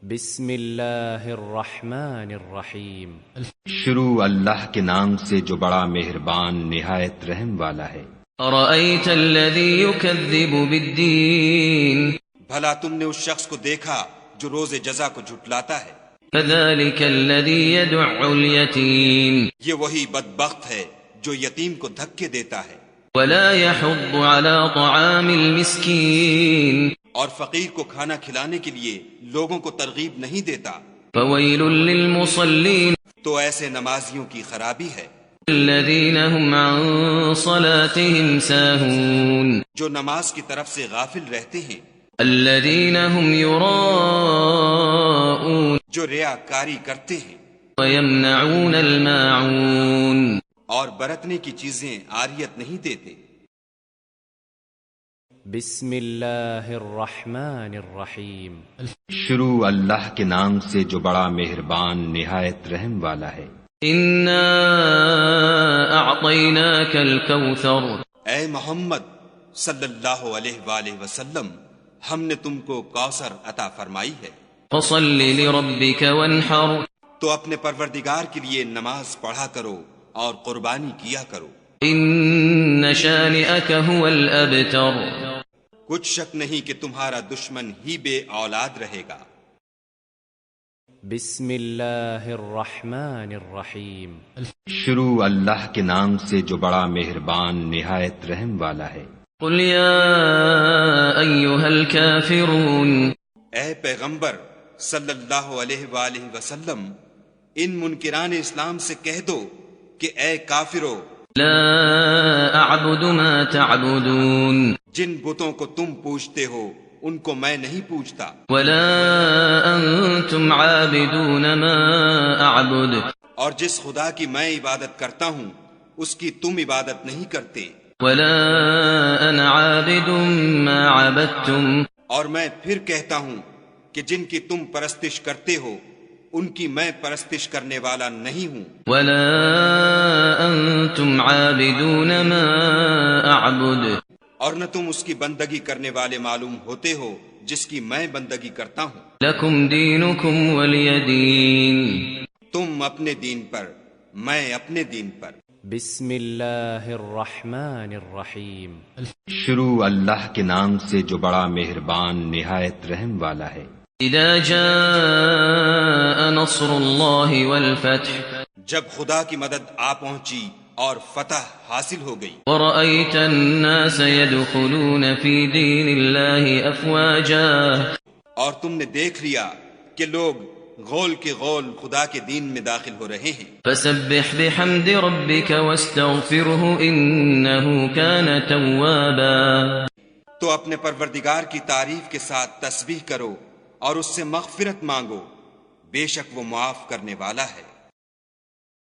بسم اللہ الرحمن الرحیم۔ شروع اللہ کے نام سے جو بڑا مہربان نہایت رحم والا ہے۔ أرأيت الذي يكذب بالدين بھلا تم نے اس شخص کو دیکھا جو روز جزا کو جھٹلاتا ہے؟ فذلك الذي يدع اليتيم یہ وہی بدبخت ہے جو یتیم کو دھکے دیتا ہے ولا يحض على طعام المسكين اور فقیر کو کھانا کھلانے کے لیے لوگوں کو ترغیب نہیں دیتا۔ فويل للمصلين تو ایسے نمازیوں کی خرابی ہے الذين هم عن صلاتهم ساهون جو نماز کی طرف سے غافل رہتے ہیں، الذين هم يراءون جو ریاکاری کرتے ہیں ويمنعون الماعون اور برتنے کی چیزیں عاریت نہیں دیتے۔ بسم اللہ الرحمن الرحیم۔ شروع اللہ کے نام سے جو بڑا مہربان نہایت رحم والا ہے۔ إنا أعطيناك الكوثر اے محمد صلی اللہ علیہ وآلہ وسلم، ہم نے تم کو کوثر عطا فرمائی ہے، فصل لربك وانحر تو اپنے پروردگار کے لیے نماز پڑھا کرو اور قربانی کیا کرو۔ إن شانئك هو الأبتر کچھ شک نہیں کہ تمہارا دشمن ہی بے اولاد رہے گا۔ بسم اللہ الرحمن الرحیم۔ شروع اللہ کے نام سے جو بڑا مہربان نہایت رحم والا ہے۔ قل يا أيها الكافرون اے پیغمبر صلی اللہ علیہ وآلہ وسلم، ان منکران اسلام سے کہہ دو کہ اے کافرو، لا أعبد ما تعبدون جن بتوں کو تم پوجتے ہو ان کو میں نہیں پوجتا، ولا أنتم عابدون ما أعبد اور جس خدا کی میں عبادت کرتا ہوں اس کی تم عبادت نہیں کرتے، ولا أنا عابد ما عبدتم اور میں پھر کہتا ہوں کہ جن کی تم پرستش کرتے ہو ان کی میں پرستش کرنے والا نہیں ہوں، ولا أنتم عابدون ما أعبد اور نہ تم اس کی بندگی کرنے والے معلوم ہوتے ہو جس کی میں بندگی کرتا ہوں۔ لكم دينكم ولي دين تم اپنے دین پر، میں اپنے دین پر۔ بسم اللہ الرحمن الرحیم۔ شروع اللہ کے نام سے جو بڑا مہربان نہایت رحم والا ہے۔ إذا جاء نصر الله والفتح جب خدا کی مدد آ پہنچی اور فتح حاصل ہو گئی، ورأيت الناس يدخلون في دين الله أفواجا اور تم نے دیکھ لیا کہ لوگ غول کے غول خدا کے دین میں داخل ہو رہے ہیں، فسبح بحمد ربك واستغفره إنه كان توابا تو اپنے پروردگار کی تعریف کے ساتھ تسبیح کرو اور اس سے مغفرت مانگو، بے شک وہ معاف کرنے والا ہے۔